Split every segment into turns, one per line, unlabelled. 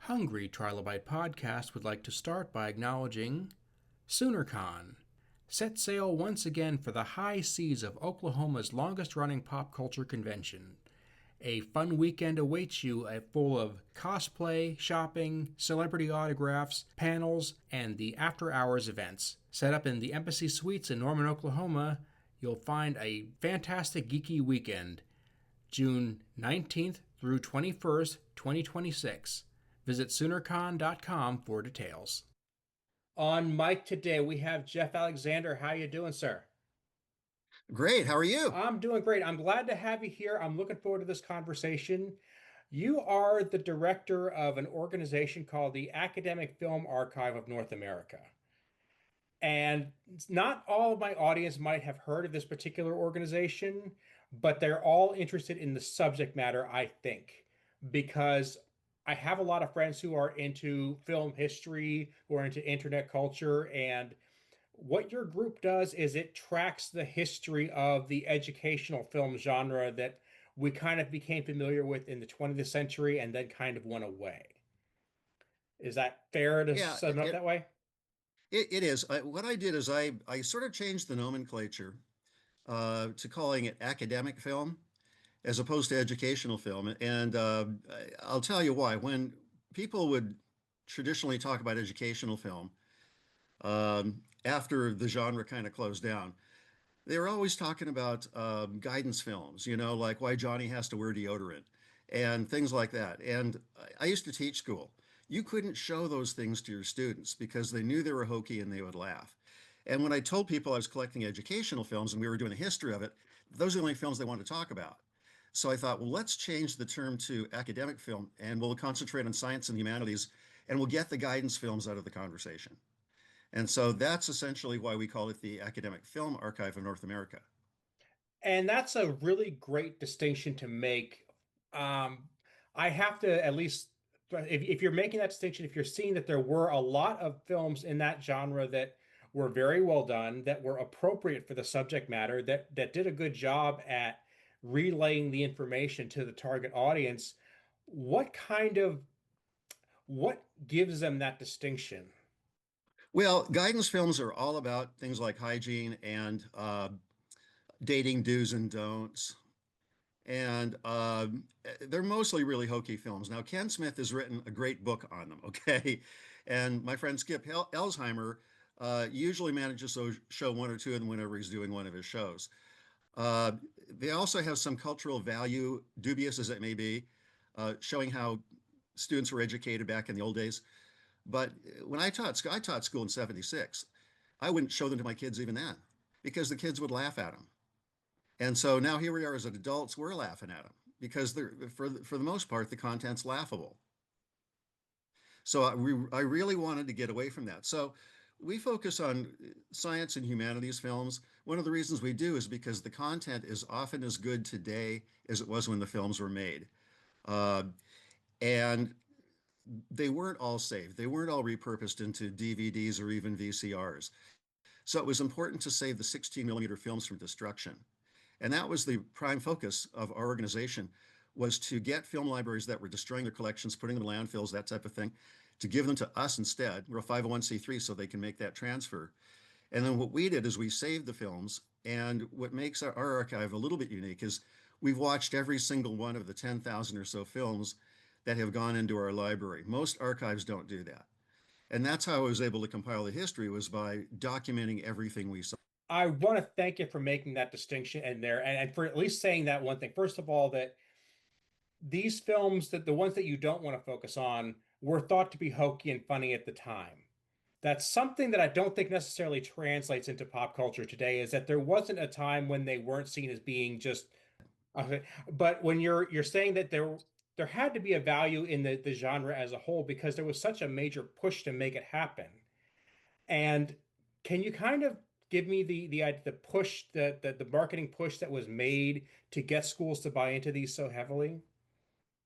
Hungry Trilobyte podcast would like to start by acknowledging Soonercon. Set sail once again for the high seas of Oklahoma's longest running pop culture convention. A fun weekend awaits you full of cosplay, shopping, celebrity autographs, panels, and the after hours events. Set up in the Embassy Suites in Norman, Oklahoma, you'll find a fantastic geeky weekend, June 19th through 21st, 2026. Visit Soonercon.com for details. On mic today, we have Geoff Alexander. How you doing, sir?
Great. How are you?
I'm doing great. I'm glad to have you here. I'm looking forward to this conversation. You are the director of an organization called the Academic Film Archive of North America. And not all of my audience might have heard of this particular organization, but they're all interested in the subject matter, I think, because I have a lot of friends who are into film history, who are into internet culture, and what your group does is it tracks the history of the educational film genre that we kind of became familiar with in the 20th century and then kind of went away. Is that fair to
Yeah,
sum it up that way?
it is. What I did is I sort of changed the nomenclature to calling it academic film as opposed to educational film. And I'll tell you why. When people would traditionally talk about educational film after the genre kind of closed down, they were always talking about guidance films, like why Johnny has to wear deodorant and things like that. And I used to teach school. You couldn't show those things to your students because they knew they were hokey and they would laugh. And when I told people I was collecting educational films and we were doing the history of it, those are the only films they wanted to talk about. So I thought, well, let's change the term to academic film and we'll concentrate on science and humanities and we'll get the guidance films out of the conversation. And so that's essentially why we call it the Academic Film Archive of North America.
And that's a really great distinction to make. Um, I have to at least, if you're making that distinction, if you're seeing that there were a lot of films in that genre that were very well done, that were appropriate for the subject matter, that did a good job at relaying the information to the target audience, what kind of what gives them that distinction?
Well, guidance films are all about things like hygiene and dating do's and don'ts. And they're mostly really hokey films. Now, Ken Smith has written a great book on them, okay? And my friend Skip Elsheimer usually manages to show one or two of them whenever he's doing one of his shows. Uh, they also have some cultural value, dubious as it may be, showing how students were educated back in the old days. But when I taught school in '76. I wouldn't show them to my kids even then because the kids would laugh at them. And so now here we are as adults, we're laughing at them because for the most part, the content's laughable. So I really wanted to get away from that. So we focus on science and humanities films. One of the reasons we do is because the content is often as good today as it was when the films were made. Uh, and they weren't all saved. They weren't all repurposed into DVDs or even VCRs. So it was important to save the 16 millimeter films from destruction. And that was the prime focus of our organization, was to get film libraries that were destroying their collections, putting them in landfills, that type of thing, to give them to us instead. We're a 501c3, so they can make that transfer. And then what we did is we saved the films. And what makes our archive a little bit unique is we've watched every single one of the 10,000 or so films that have gone into our library. Most archives don't do that. And that's how I was able to compile the history, was by documenting everything we saw.
I want to thank you for making that distinction in there and for at least saying that one thing. First of all, that these films, that the ones that you don't want to focus on, were thought to be hokey and funny at the time. That's something that I don't think necessarily translates into pop culture today, is that there wasn't a time when they weren't seen as being just okay. But when you're saying that there had to be a value in the genre as a whole because there was such a major push to make it happen. And can you kind of give me the push, the marketing push that was made to get schools to buy into these so heavily?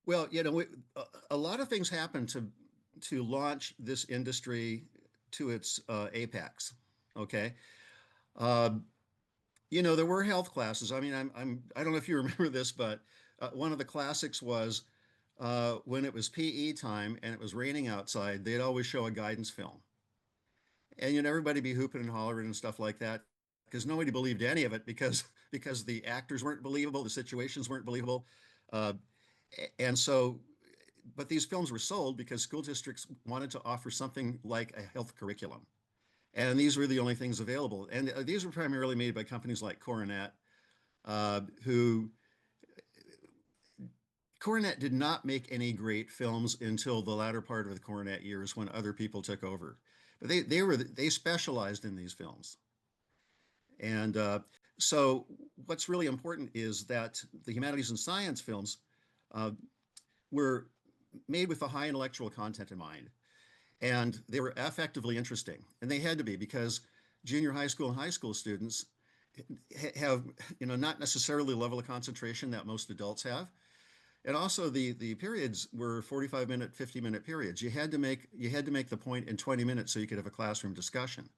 Well, a lot of things happened to launch this industry to its apex. Okay, uh, there were health classes. I mean, I don't know if you remember this, but one of the classics was when it was PE time and it was raining outside, they'd always show a guidance film. And everybody be hooping and hollering and stuff like that because nobody believed any of it because the actors weren't believable, the situations weren't believable. Uh, and so, but these films were sold because school districts wanted to offer something like a health curriculum. And these were the only things available. And these were primarily made by companies like Coronet, who Coronet did not make any great films until the latter part of the Coronet years when other people took over. But they specialized in these films. And so what's really important is that the humanities and science films uh, were made with a high intellectual content in mind. And they were affectively interesting. And they had to be because junior high school and high school students have, not necessarily the level of concentration that most adults have. And also the periods were 45-minute, 50-minute periods. You had to make the point in 20 minutes so you could have a classroom discussion.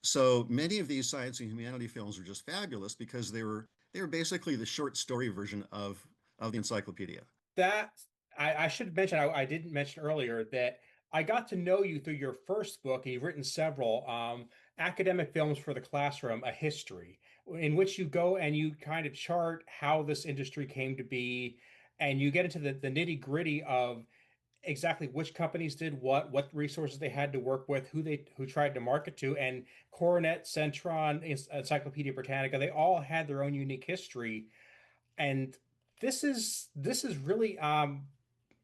So many of these science and humanity films were just fabulous because they were basically the short story version of the encyclopedia.
That I should mention, I didn't mention earlier that I got to know you through your first book, and you've written several academic films for the classroom, a history, in which you go and you kind of chart how this industry came to be, and you get into the nitty-gritty of exactly which companies did what resources they had to work with, who tried to market to, and Coronet, Centron, Encyclopedia Britannica, they all had their own unique history. And this is really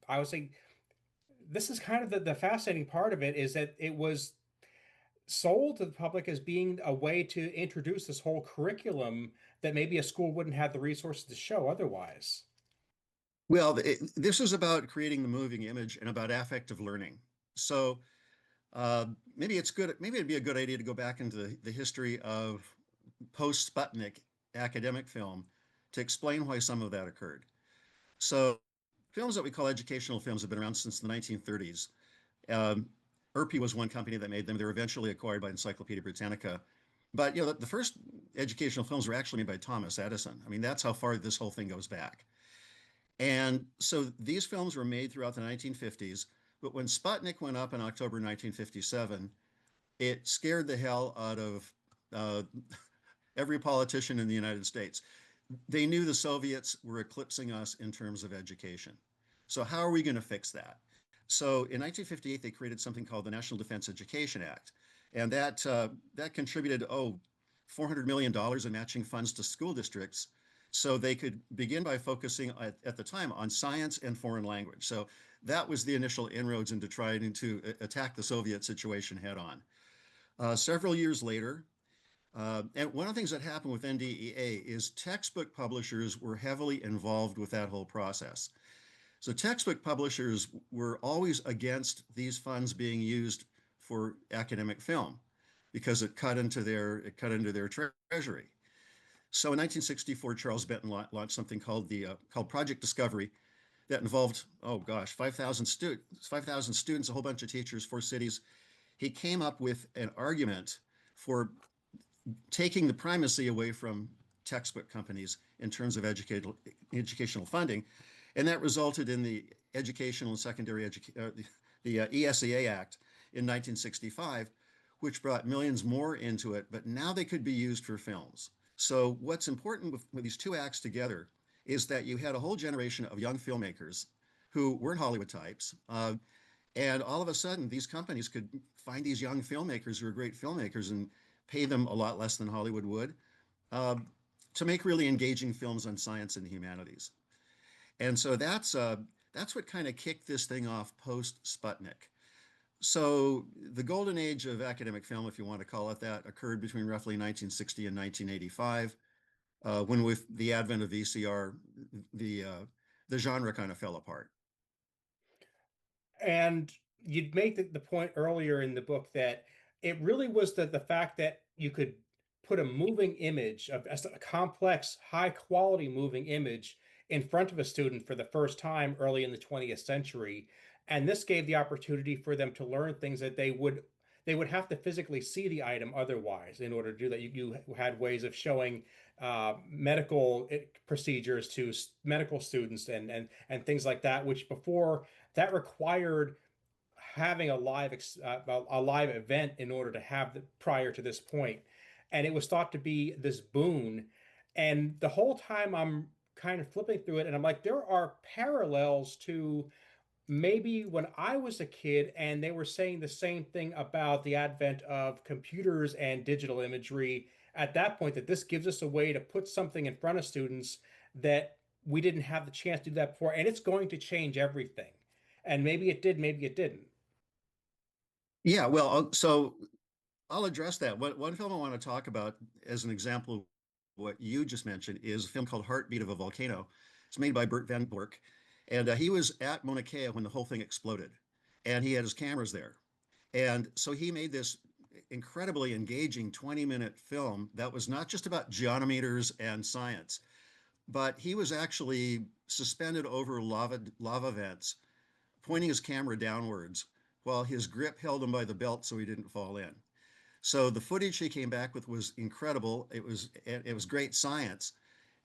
I would say this is kind of the fascinating part of it is that it was sold to the public as being a way to introduce this whole curriculum that maybe a school wouldn't have the resources to show otherwise.
Well, this is about creating the moving image and about affective learning. So uh, maybe it's good. Maybe it'd be a good idea to go back into the history of post-Sputnik academic film to explain why some of that occurred. So films that we call educational films have been around since the 1930s. Um, ERPI was one company that made them. They were eventually acquired by Encyclopedia Britannica. But the first educational films were actually made by Thomas Edison. I mean, that's how far this whole thing goes back. And so these films were made throughout the 1950s. But when Sputnik went up in October 1957, it scared the hell out of uh, every politician in the United States. They knew the Soviets were eclipsing us in terms of education. So how are we going to fix that? So in 1958, they created something called the National Defense Education Act, and that contributed $400 million in matching funds to school districts, so they could begin by focusing at the time on science and foreign language. So that was the initial inroads into trying to attack the Soviet situation head on. Several years later, and one of the things that happened with NDEA is textbook publishers were heavily involved with that whole process. So textbook publishers were always against these funds being used for academic film because it cut into their treasury. So in 1964, Charles Benton launched something called Project Discovery that involved, oh gosh, 5,000 students, a whole bunch of teachers, 4 cities. He came up with an argument for taking the primacy away from textbook companies in terms of educational funding. And that resulted in the Educational and Secondary the ESEA Act in 1965, which brought millions more into it, but now they could be used for films. So what's important with these two acts together is that you had a whole generation of young filmmakers who weren't Hollywood types. And all of a sudden, these companies could find these young filmmakers who are great filmmakers and pay them a lot less than Hollywood would uh, to make really engaging films on science and the humanities. And so that's what kind of kicked this thing off post Sputnik. So the golden age of academic film, if you want to call it that, occurred between roughly 1960 and 1985, when with the advent of VCR, the genre kind of fell apart.
And you'd make the point earlier in the book that it really was the fact that you could put a moving image of a complex, high quality moving image in front of a student for the first time early in the 20th century. And this gave the opportunity for them to learn things that they would have to physically see the item otherwise in order to do that. You had ways of showing medical procedures to medical students and things like that, which before that required having a live event in order to have the prior to this point, and it was thought to be this boon. And the whole time I'm kind of flipping through it, and I'm like, there are parallels to maybe when I was a kid, and they were saying the same thing about the advent of computers and digital imagery at that point, that this gives us a way to put something in front of students that we didn't have the chance to do that before, and it's going to change everything. And maybe it did, maybe it didn't.
Yeah, well, so I'll address that. One film I want to talk about as an example of what you just mentioned is a film called Heartbeat of a Volcano. It's made by Bert Van Bork, and he was at Mauna Kea when the whole thing exploded, and he had his cameras there. And so he made this incredibly engaging 20-minute film that was not just about geometers and science, but he was actually suspended over lava vents, pointing his camera downwards while his grip held him by the belt so he didn't fall in. So the footage he came back with was incredible. It was great science.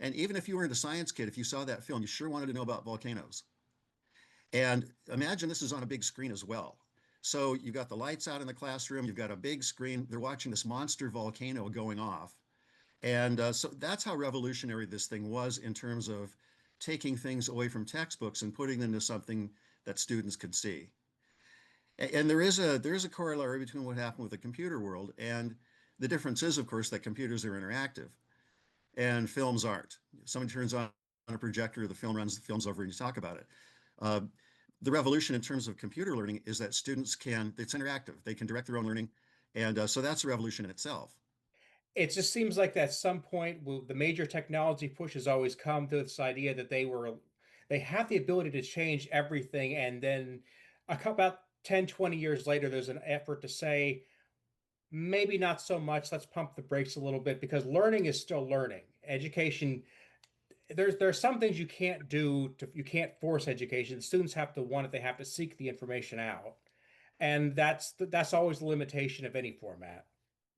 And even if you weren't a science kid, if you saw that film, you sure wanted to know about volcanoes. And imagine this is on a big screen as well. So you've got the lights out in the classroom, you've got a big screen, they're watching this monster volcano going off. And so that's how revolutionary this thing was in terms of taking things away from textbooks and putting them into something that students could see. And there is a corollary between what happened with the computer world, and the difference is, of course, that computers are interactive and films aren't. Somebody turns on a projector, the film runs, the film's over, and you talk about it. Uh, the revolution in terms of computer learning is that students can, it's interactive, they can direct their own learning. And so that's a revolution in itself.
It just seems like at some point the major technology push has always come to this idea that they have the ability to change everything, and then about 10, 20 years later there's an effort to say maybe not so much, let's pump the brakes a little bit, because learning is still learning. Education, there's some things you can't force education. The students have to want it, they have to seek the information out. And that's always the limitation of any format.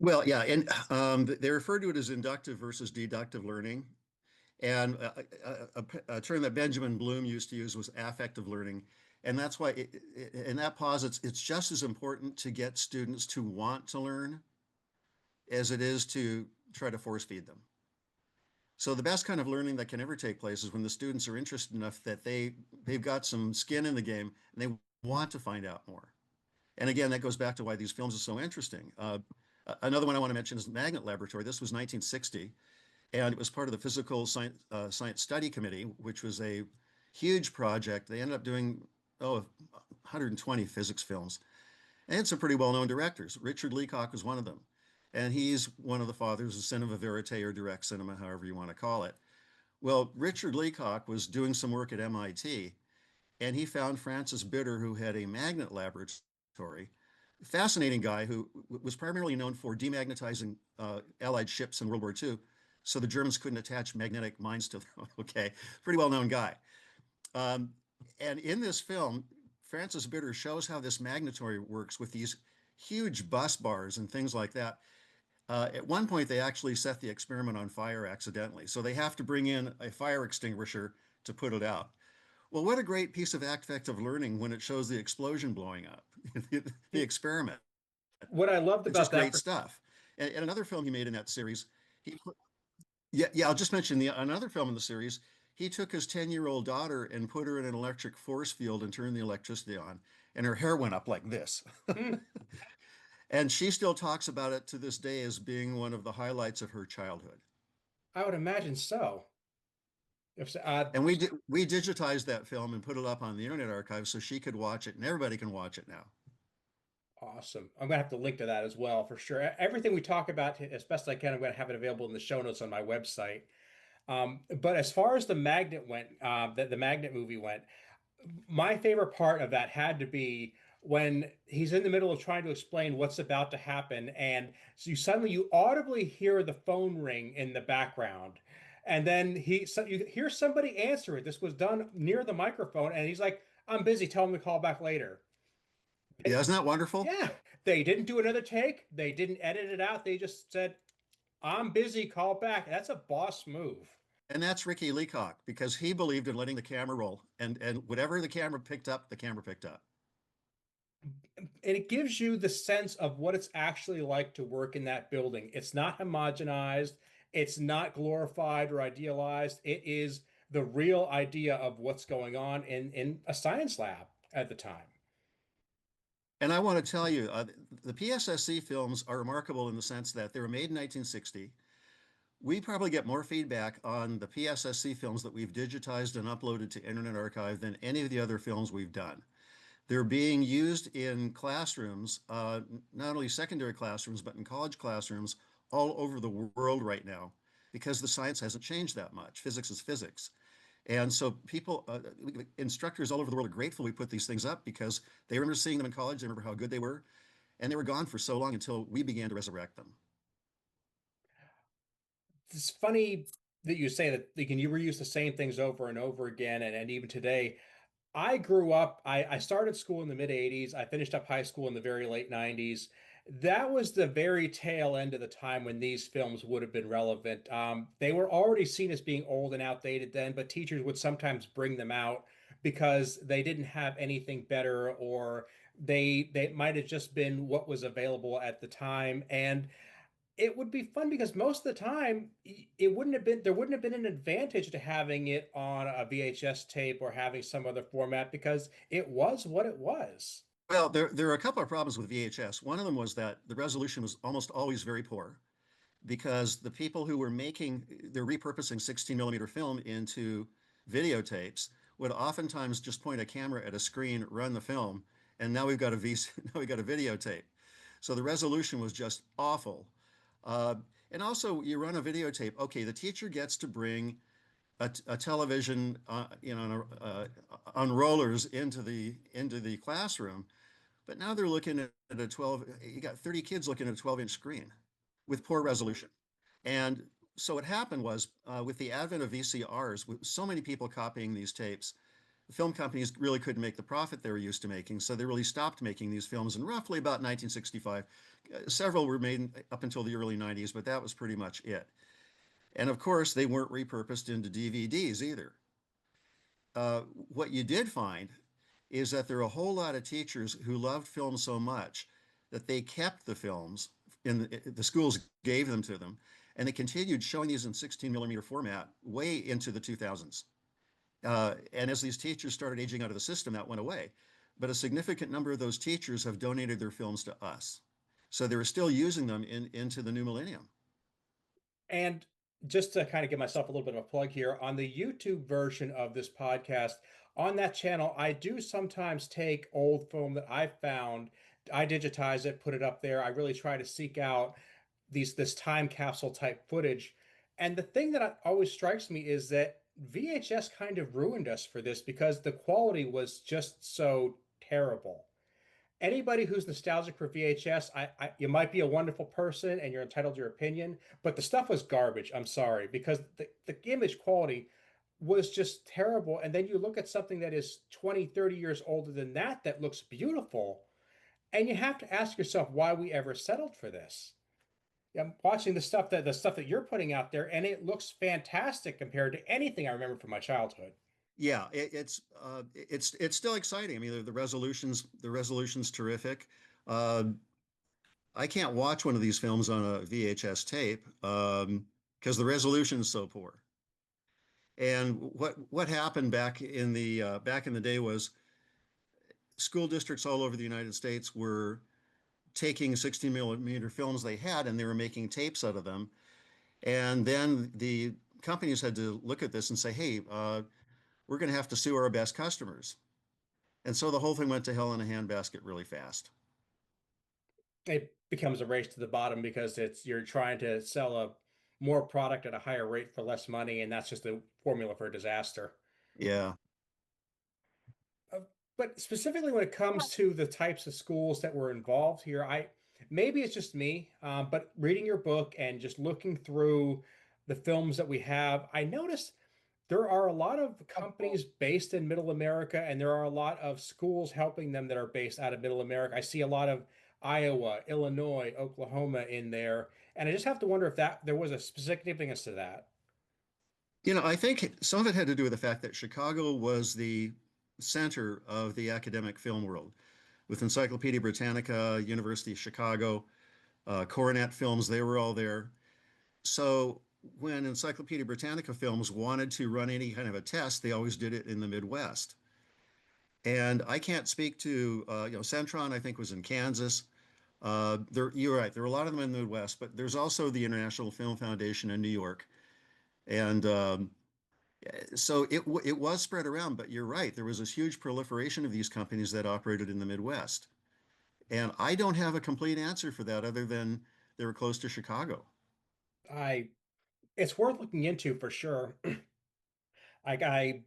Well, yeah, and they refer to it as inductive versus deductive learning. And a term that Benjamin Bloom used to use was affective learning. And that's why, and that posits it's just as important to get students to want to learn as it is to try to force feed them. So the best kind of learning that can ever take place is when the students are interested enough that they've got some skin in the game and they want to find out more. And again, that goes back to why these films are so interesting. Another one I want to mention is the Magnet Laboratory. This was 1960, and it was part of the Physical Science Study Committee, which was a huge project. They ended up doing, 120 physics films, and some pretty well-known directors. Richard Leacock was one of them, and he's one of the fathers of cinema verite or direct cinema, however you want to call it. Well, Richard Leacock was doing some work at MIT, and he found Francis Bitter, who had a magnet laboratory. Fascinating guy who was primarily known for demagnetizing Allied ships in World War II, so the Germans couldn't attach magnetic mines to them. Okay, pretty well known guy. Um, and in this film, Francis Bitter shows how this magnetory works with these huge bus bars and things like that. At one point, they actually set the experiment on fire accidentally, so they have to bring in a fire extinguisher to put it out. Well, what a great piece of affective learning when it shows the explosion blowing up, the experiment.
What I loved
It's
about
just
that,
great stuff. And another film he made in that series, he yeah, I'll just mention another film in the series. He took his 10-year-old daughter and put her in an electric force field and turned the electricity on, and her hair went up like this.
hmm,
And she still talks about it to this day as being one of the highlights of her childhood.
I would imagine so. If
And we digitized that film and put it up on the Internet Archive so she could watch it, and everybody can watch it now.
Awesome. I'm gonna have to link to that as well for sure. Everything we talk about, as best I can, I'm gonna have it available in the show notes on my website. But as far as the magnet went, the magnet movie went, my favorite part of that had to be when he's in the middle of trying to explain what's about to happen, and so you audibly hear the phone ring in the background, and then you hear somebody answer it. This was done near the microphone, and he's like, "I'm busy. Tell him to call back later."
Yeah, isn't that wonderful?
Yeah, They didn't do another take. They didn't edit it out. They just said, I'm busy, call back. That's a boss move.
And that's Ricky Leacock because he believed in letting the camera roll, and whatever the camera picked up, the camera picked up.
And it gives you the sense of what it's actually like to work in that building. It's not homogenized, it's not glorified or idealized. It is the real idea of what's going on in a science lab at the time.
And I want to tell you, the PSSC films are remarkable in the sense that they were made in 1960. We probably get more feedback on the PSSC films that we've digitized and uploaded to Internet Archive than any of the other films we've done. They're being used in classrooms, not only secondary classrooms, but in college classrooms all over the world right now because the science hasn't changed that much. Physics is physics. And so people, instructors all over the world are grateful we put these things up because they remember seeing them in college. They remember how good they were. And they were gone for so long until we began to resurrect them.
It's funny that you say that you reuse the same things over and over again, and even today. I grew up, I started school in the mid 80s. I finished up high school in the very late 90s. That was the very tail end of the time when these films would have been relevant. They were already seen as being old and outdated then, but teachers would sometimes bring them out because they didn't have anything better, or they might have just been what was available at the time. And it would be fun because most of the time it wouldn't have been there wouldn't have been an advantage to having it on a VHS tape or having some other format because it was what it was.
Well, there are a couple of problems with VHS. One of them was that the resolution was almost always very poor because the people who were they're repurposing 16 millimeter film into videotapes would oftentimes just point a camera at a screen, run the film, and now we've got a now we've got a videotape. So the resolution was just awful. Uh, and also, you run a videotape. Okay, the teacher gets to bring a television, on rollers into the classroom, but now they're looking at a 12. You got 30 kids looking at a 12-inch screen with poor resolution. And so what happened was, with the advent of VCRs, with so many people copying these tapes, the film companies really couldn't make the profit they were used to making, so they really stopped making these films in roughly about 1965. Several were made up until the early 90s, but that was pretty much it. And of course, they weren't repurposed into DVDs either. What you did find is that there are a whole lot of teachers who loved film so much that they kept the films the schools gave them to them, and they continued showing these in 16 millimeter format way into the 2000s. And as these teachers started aging out of the system, that went away. But a significant number of those teachers have donated their films to us. So they're still using them into the new millennium.
And just to kind of give myself a little bit of a plug here, on the YouTube version of this podcast, on that channel, I do sometimes take old film that I found, I digitize it, put it up there. I really try to seek out this time capsule type footage. And the thing that always strikes me is that VHS kind of ruined us for this because the quality was just so terrible. Anybody who's nostalgic for VHS, you might be a wonderful person and you're entitled to your opinion, but the stuff was garbage. I'm sorry, because the image quality was just terrible. And then you look at something that is 20, 30 years older than that looks beautiful. And you have to ask yourself why we ever settled for this. I'm watching the stuff that you're putting out there, and it looks fantastic compared to anything I remember from my childhood.
Yeah, it's still exciting. I mean, the resolution's terrific. Uh, I can't watch one of these films on a VHS tape because the resolution is so poor. And what happened back in the day was school districts all over the United States were taking 16 millimeter films they had and they were making tapes out of them. And then the companies had to look at this and say, hey, we're going to have to sue our best customers. And so the whole thing went to hell in a handbasket really fast.
It becomes a race to the bottom because you're trying to sell a more product at a higher rate for less money, and that's just a formula for disaster.
Yeah.
Uh, But specifically when it comes to the types of schools that were involved here, I maybe it's just me, but reading your book and just looking through the films that we have, I noticed there are a lot of companies based in Middle America, and there are a lot of schools helping them that are based out of Middle America. I see a lot of Iowa, Illinois, Oklahoma in there. And I just have to wonder if that there was a specific significance to that.
I think some of it had to do with the fact that Chicago was the center of the academic film world, with Encyclopedia Britannica, University of Chicago, Coronet Films, they were all there. So when Encyclopedia Britannica Films wanted to run any kind of a test, they always did it in the Midwest. And I can't speak to, Centron, I think, was in Kansas. You're right, there were a lot of them in the Midwest, but there's also the International Film Foundation in New York. And so it was spread around, but you're right, there was this huge proliferation of these companies that operated in the Midwest. And I don't have a complete answer for that other than they were close to Chicago.
I It's worth looking into for sure. Like I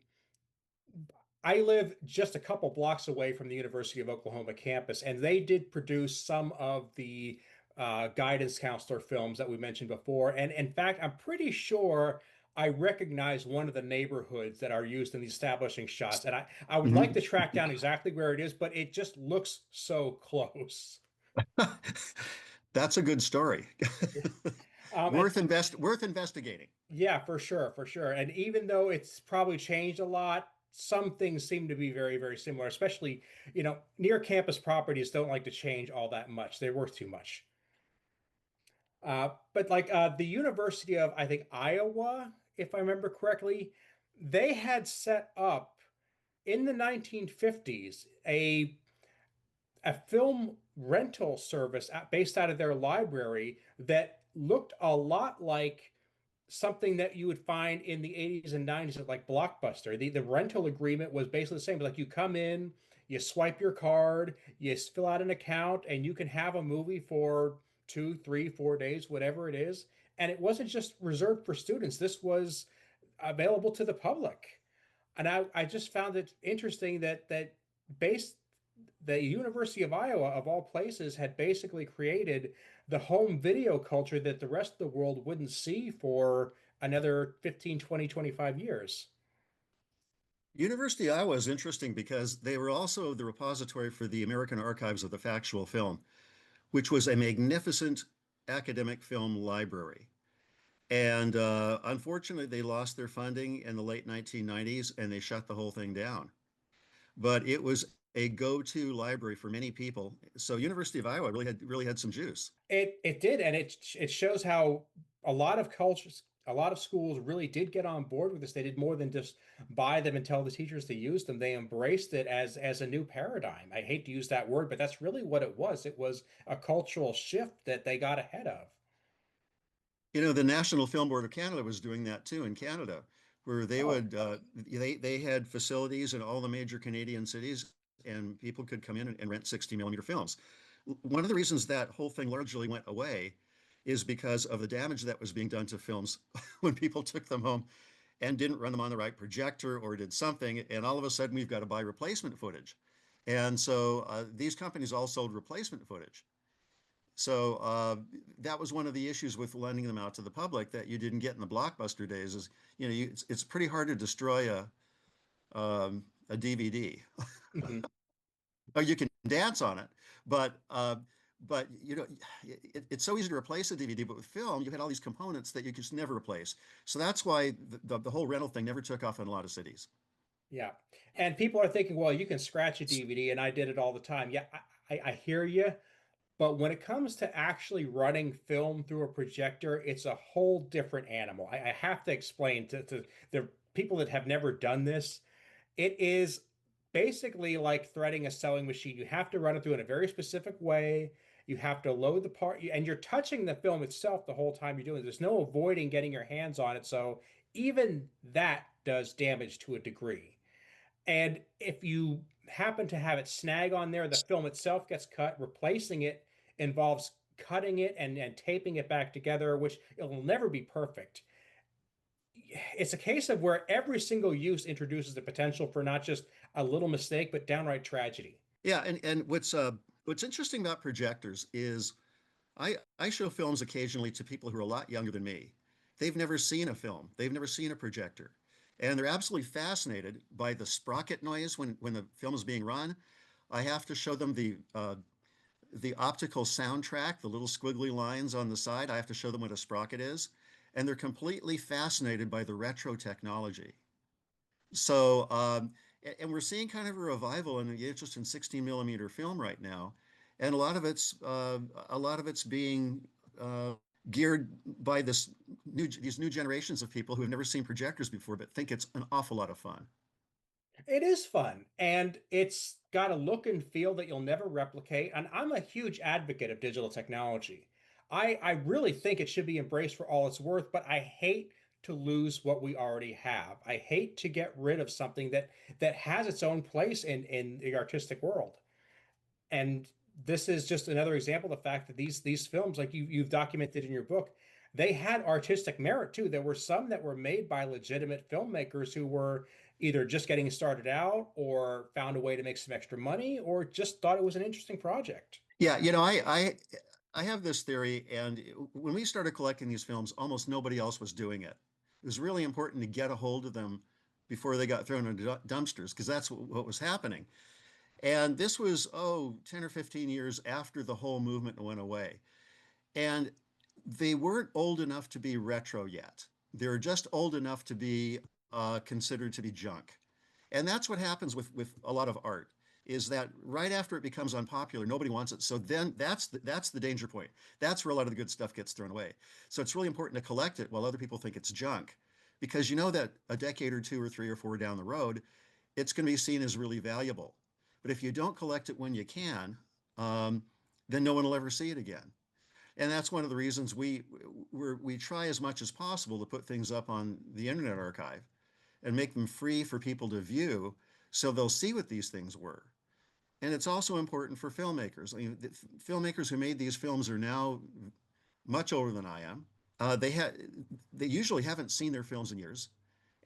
live just a couple blocks away from the University of Oklahoma campus, and they did produce some of the guidance counselor films that we mentioned before. And in fact, I'm pretty sure I recognize one of the neighborhoods that are used in the establishing shots. And I would like
Mhm.
to track down exactly where it is, but it just looks so close.
That's a good story.
And
Worth investigating.
yeah, for sure, for sure. And even though it's probably changed a lot, some things seem to be very, very similar, especially, near campus properties don't like to change all that much. They're worth too much. But like the University of, I think, Iowa, if I remember correctly, they had set up in the 1950s a film rental service based out of their library that looked a lot like something that you would find in the 80s and 90s at like Blockbuster. The rental agreement was basically the same. Like you come in, you swipe your card, you fill out an account, and you can have a movie for 2, 3, 4 days, whatever it is. And it wasn't just reserved for students. This was available to the public. And I just found it interesting that based the University of Iowa, of all places, had basically created the home video culture that the rest of the world wouldn't see for another 15, 20, 25 years.
University of Iowa is interesting because they were also the repository for the American Archives of the Factual Film, which was a magnificent academic film library. And unfortunately, they lost their funding in the late 1990s and they shut the whole thing down. But it was a go-to library for many people. So University of Iowa really had some juice.
It did, and it shows how a lot of cultures, a lot of schools really did get on board with this. They did more than just buy them and tell the teachers to use them. They embraced it as a new paradigm. I hate to use that word, but that's really what it was. It was a cultural shift that they got ahead of.
The National Film Board of Canada was doing that too in Canada, where
Oh,
they had facilities in all the major Canadian cities, and people could come in and rent 60 millimeter films. One of the reasons that whole thing largely went away is because of the damage that was being done to films when people took them home and didn't run them on the right projector or did something, and all of a sudden we've got to buy replacement footage. And so these companies all sold replacement footage. So that was one of the issues with lending them out to the public that you didn't get in the Blockbuster days. Is it's pretty hard to destroy a DVD.
mhm.
Oh, you can dance on it, but it's so easy to replace a DVD. But with film, you had all these components that you just never replace. So that's why the whole rental thing never took off in a lot of cities.
Yeah. And people are thinking, well, you can scratch a DVD, and I did it all the time. Yeah, I hear you. But when it comes to actually running film through a projector, it's a whole different animal. I have to explain to the people that have never done this. It is basically like threading a sewing machine. You have to run it through in a very specific way. You have to load the part, and you're touching the film itself the whole time you're doing it. There's no avoiding getting your hands on it. So even that does damage to a degree. And if you happen to have it snag on there, the film itself gets cut. Replacing it involves cutting it and taping it back together, which it will never be perfect. It's a case of where every single use introduces the potential for not just a little mistake, but downright tragedy.
Yeah, and what's interesting about projectors is I show films occasionally to people who are a lot younger than me. They've never seen a film. They've never seen a projector. And they're absolutely fascinated by the sprocket noise when the film is being run. I have to show them the optical soundtrack, the little squiggly lines on the side, I have to show them what a sprocket is. And they're completely fascinated by the retro technology. So, and we're seeing kind of a revival in the interest in 16 millimeter film right now. And a lot of it's being uh, geared by these new generations of people who have never seen projectors before, but think it's an awful lot of fun.
It is fun, and it's got a look and feel that you'll never replicate. And I'm a huge advocate of digital technology. I really think it should be embraced for all it's worth, but I hate to lose what we already have. I hate to get rid of something that has its own place in the artistic world. And this is just another example of the fact that these films, like you've documented in your book, they had artistic merit too. There were some that were made by legitimate filmmakers who were either just getting started out or found a way to make some extra money or just thought it was an interesting project.
Yeah, I have this theory, and when we started collecting these films, almost nobody else was doing it. It was really important to get a hold of them before they got thrown into dumpsters, because that's what was happening. And this was, 10 or 15 years after the whole movement went away. And they weren't old enough to be retro yet. They were just old enough to be considered to be junk. And that's what happens with a lot of art is that right after it becomes unpopular, nobody wants it. So then that's the danger point. That's where a lot of the good stuff gets thrown away. So it's really important to collect it while other people think it's junk, because you know that a decade or two or three or four down the road, it's going to be seen as really valuable. But if you don't collect it when you can, um, then no one will ever see it again. And that's one of the reasons we try as much as possible to put things up on the Internet Archive and make them free for people to view so they'll see what these things were. And it's also important for filmmakers. I mean, the filmmakers who made these films are now much older than I am. They usually haven't seen their films in years.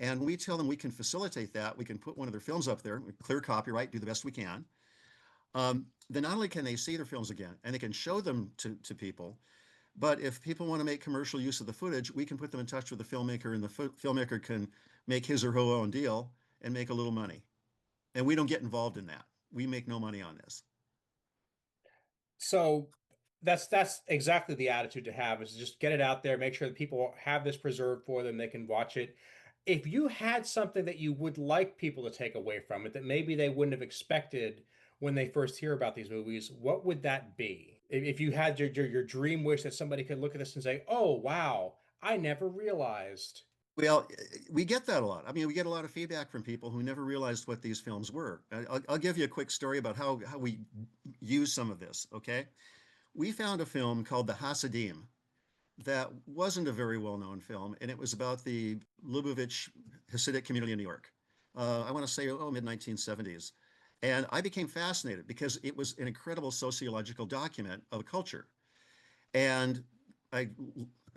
And we tell them we can facilitate that. We can put one of their films up there, clear copyright, do the best we can. Then not only can they see their films again and they can show them to people, but if people want to make commercial use of the footage, we can put them in touch with the filmmaker, and the filmmaker can make his or her own deal and make a little money. And we don't get involved in that. We make no money on this.
So that's exactly the attitude to have is just get it out there, make sure that people have this preserved for them, they can watch it. If you had something that you would like people to take away from it that maybe they wouldn't have expected when they first hear about these movies, what would that be? If you had your dream wish that somebody could look at this and say, "Oh, wow, I never realized."
Well, we get that a lot. I mean, we get a lot of feedback from people who never realized what these films were. I'll give you a quick story about how we use some of this, okay? We found a film called The Hasidim that wasn't a very well-known film, and it was about the Lubavitch Hasidic community in New York. I want to say, mid-1970s. And I became fascinated because it was an incredible sociological document of a culture. And I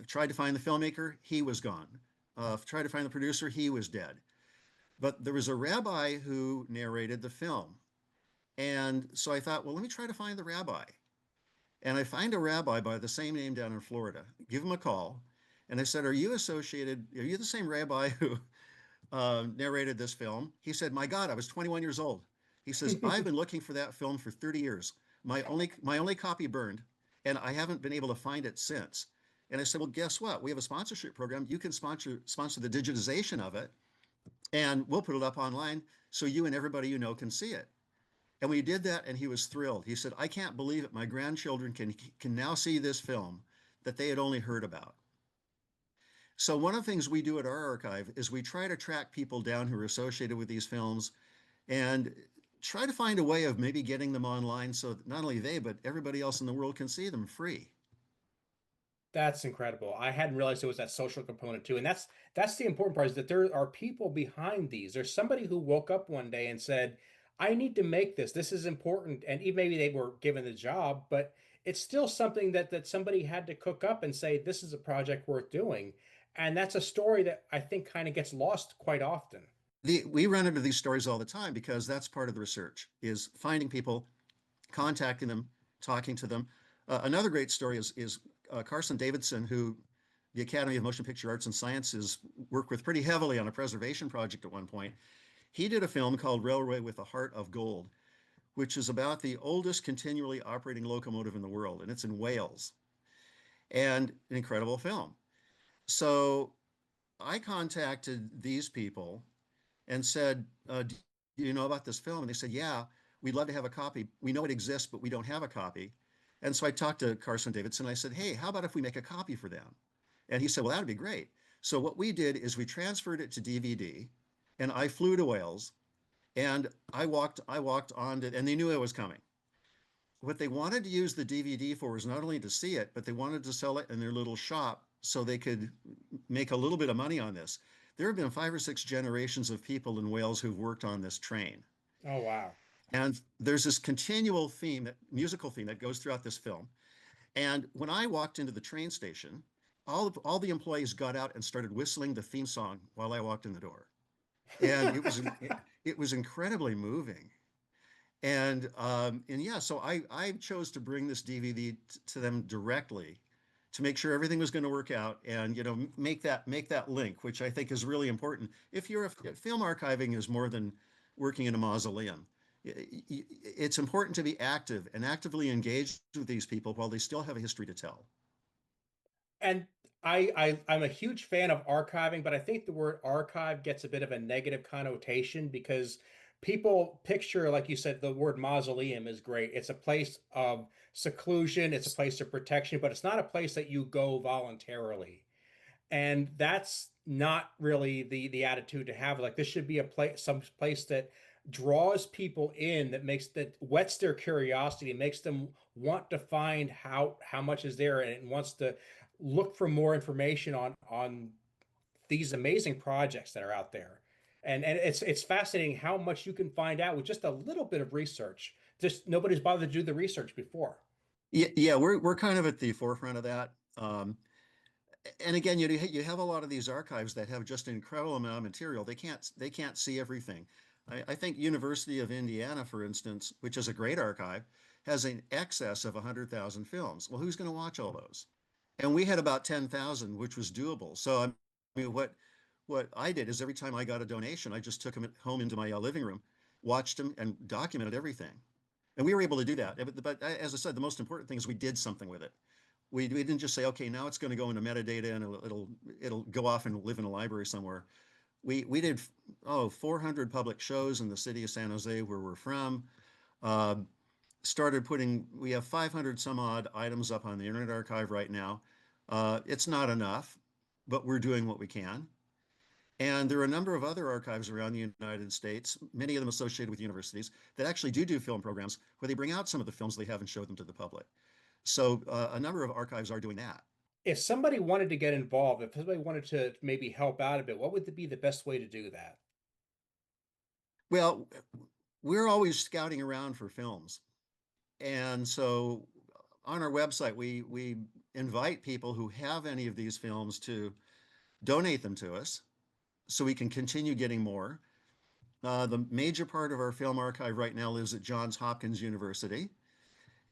tried to find the filmmaker, he was gone. Tried to find the producer, he was dead. But there was a rabbi who narrated the film. And so I thought, well, let me try to find the rabbi. And I find a rabbi by the same name down in Florida, give him a call. And I said, are you the same rabbi who narrated this film? He said, my God, I was 21 years old. He says, I've been looking for that film for 30 years. My only copy burned, and I haven't been able to find it since. And I said, well, guess what? We have a sponsorship program. You can sponsor the digitization of it, and we'll put it up online so you and everybody you know can see it. And we did that, and he was thrilled. He said, I can't believe it. My grandchildren can now see this film that they had only heard about. So one of the things we do at our archive is we try to track people down who are associated with these films and try to find a way of maybe getting them online so that not only they, but everybody else in the world can see them free.
That's incredible. I hadn't realized it was that social component too. And that's the important part is that there are people behind these. There's somebody who woke up one day and said, I need to make this. This is important. And even maybe they were given the job, but it's still something that somebody had to cook up and say, this is a project worth doing. And that's a story that I think kind of gets lost quite often.
We run into these stories all the time because that's part of the research is finding people, contacting them, talking to them. Another great story is Carson Davidson, who the Academy of Motion Picture Arts and Sciences worked with pretty heavily on a preservation project at one point. He did a film called Railway with a Heart of Gold, which is about the oldest continually operating locomotive in the world, and it's in Wales, and an incredible film. So I contacted these people and said, do you know about this film? And they said, yeah, we'd love to have a copy. We know it exists, but we don't have a copy. And so I talked to Carson Davidson. I said, hey, how about if we make a copy for them? And he said, well, that'd be great. So what we did is we transferred it to DVD, and I flew to Wales, and I walked on to, and they knew it was coming. What they wanted to use the DVD for was not only to see it, but they wanted to sell it in their little shop so they could make a little bit of money on this. There have been 5 or 6 generations of people in Wales who've worked on this train.
Oh, wow.
And there's this continual theme, that musical theme that goes throughout this film. And when I walked into the train station, all the employees got out and started whistling the theme song while I walked in the door. And it was incredibly moving. And yeah, so I chose to bring this DVD to them directly to make sure everything was going to work out, and make that link, which I think is really important. If you're film archiving is more than working in a mausoleum. It's important to be active and actively engaged with these people while they still have a history to tell.
And I'm a huge fan of archiving, but I think the word archive gets a bit of a negative connotation because people picture, like you said, the word mausoleum is great. It's a place of seclusion, it's a place of protection, but it's not a place that you go voluntarily. And that's not really the attitude to have. Like this should be a place, some place that draws people in, that whets their curiosity, makes them want to find how much is there, and wants to look for more information on these amazing projects that are out there. And it's fascinating how much you can find out with just a little bit of research. Just nobody's bothered to do the research before.
Yeah, yeah, we're kind of at the forefront of that. And again, you have a lot of these archives that have just an incredible amount of material. They can't see everything. I think University of Indiana, for instance, which is a great archive, has an excess of 100,000 films. Well, who's going to watch all those? And we had about 10,000, which was doable. So I mean, what I did is every time I got a donation, I just took them home into my living room, watched them, and documented everything. And we were able to do that. But as I said, the most important thing is we did something with it. We didn't just say, okay, now it's going to go into metadata and it'll go off and live in a library somewhere. We did 400 public shows in the city of San Jose where we're from. Uh, we have 500 some odd items up on the Internet Archive right now. It's not enough, but we're doing what we can. And there are a number of other archives around the United States, many of them associated with universities, that actually do film programs where they bring out some of the films they haven't showed them to the public. So a number of archives are doing that.
If somebody wanted to get involved, if somebody wanted to maybe help out a bit, what would be the best way to do that?
Well, we're always scouting around for films. And so on our website, we invite people who have any of these films to donate them to us so we can continue getting more. The major part of our film archive right now lives at Johns Hopkins University.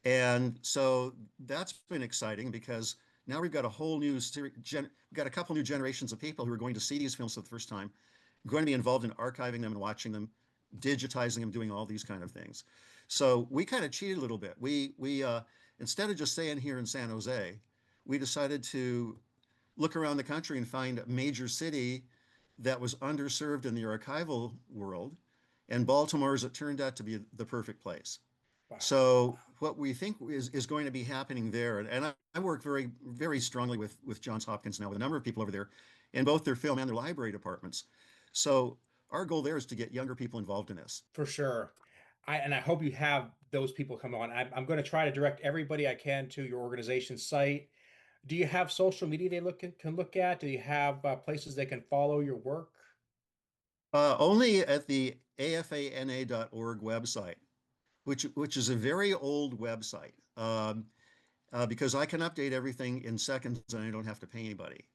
And so that's been exciting because now we've got a whole new series, we've got a couple new generations of people who are going to see these films for the first time, going to be involved in archiving them and watching them, digitizing them, doing all these kind of things. So we kind of cheated a little bit. We instead of just staying here in San Jose, we decided to look around the country and find a major city that was underserved in the archival world. And Baltimore, as it turned out to be the perfect place.
Wow.
So what we think is going to be happening there, and I work very, very strongly with Johns Hopkins now with a number of people over there in both their film and their library departments. So our goal there is to get younger people involved in this.
For sure. And I hope you have those people come on. I'm going to try to direct everybody I can to your organization's site. Do you have social media they can look at? Do you have places they can follow your work?
Only at the afana.org website, which is a very old website, because I can update everything in seconds and I don't have to pay anybody.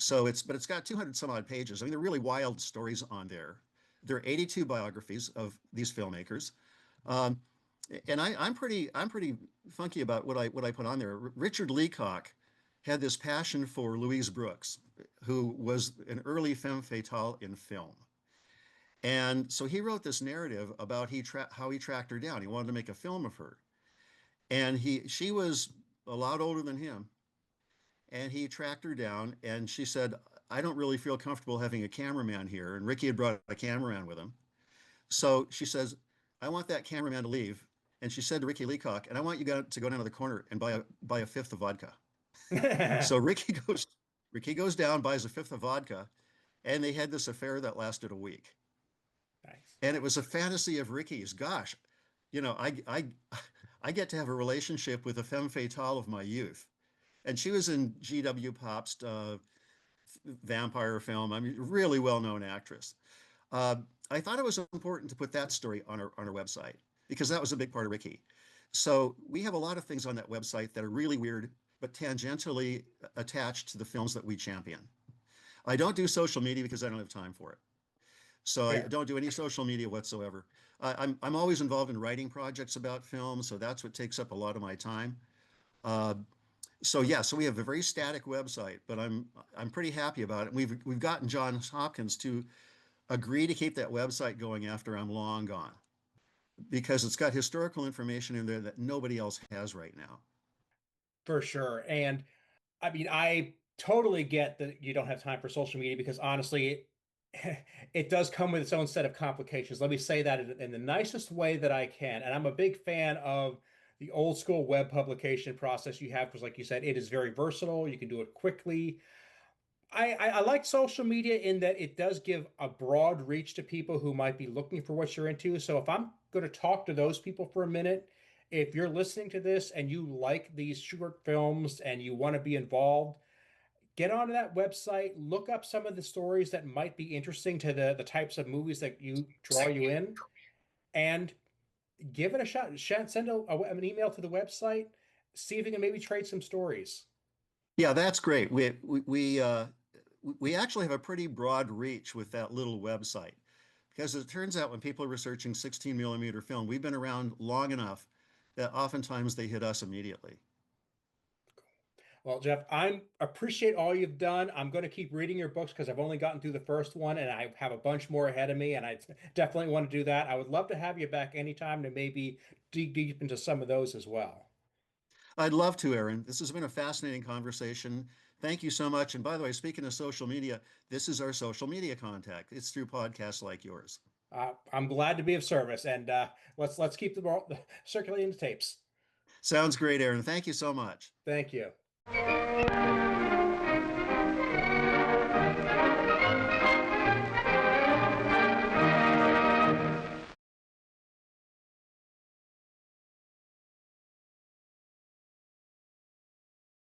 But it's got 200 some odd pages. I mean, they're really wild stories on there. There are 82 biographies of these filmmakers. Um, and I'm pretty funky about what I put on there. Richard Leacock had this passion for Louise Brooks, who was an early femme fatale in film. And so he wrote this narrative about how he tracked her down. He wanted to make a film of her. And she was a lot older than him. And he tracked her down and she said, I don't really feel comfortable having a cameraman here. And Ricky had brought a cameraman with him. So she says, I want that cameraman to leave. And she said to Ricky Leacock, and I want you to go down to the corner and buy a fifth of vodka. So Ricky goes down, buys a fifth of vodka, and they had this affair that lasted a week.
Nice.
And it was a fantasy of Ricky's. Gosh, you know, I get to have a relationship with a femme fatale of my youth. And she was in G.W. Pop's vampire film. I mean, really well-known actress. Uh, I thought it was important to put that story on our website because that was a big part of Ricky. So we have a lot of things on that website that are really weird, but tangentially attached to the films that we champion. I don't do social media because I don't have time for it. So I
Fair.
don't do any social media whatsoever. I'm always involved in writing projects about film, so that's what takes up a lot of my time. Uh, so yeah, so we have a very static website, but I'm pretty happy about it. We've gotten Johns Hopkins to agree to keep that website going after I'm long gone because it's got historical information in there that nobody else has right now.
For sure. And I mean, I totally get that you don't have time for social media because honestly, it does come with its own set of complications. Let me say that in the nicest way that I can. And I'm a big fan of the old school web publication process you have because, like you said, it is very versatile. You can do it quickly. I like social media in that it does give a broad reach to people who might be looking for what you're into. So if I'm going to talk to those people for a minute, if you're listening to this and you like these short films and you want to be involved, get onto that website, look up some of the stories that might be interesting to the types of movies that you draw you in, and give it a shot. Send an email to the website, see if you can maybe trade some stories.
Yeah, that's great. We actually have a pretty broad reach with that little website because it turns out when people are researching 16 millimeter film, we've been around long enough that oftentimes they hit us immediately.
Well, Geoff, I appreciate all you've done. I'm going to keep reading your books because I've only gotten through the first one and I have a bunch more ahead of me, and I definitely want to do that. I would love to have you back anytime to maybe dig deep into some of those as well.
I'd love to, Aaron. This has been a fascinating conversation. Thank you so much. And by the way, speaking of social media, this is our social media contact. It's through podcasts like yours.
I'm glad to be of service, and let's keep the ball circulating the tapes.
Sounds great, Aaron. Thank you so much.
Thank you.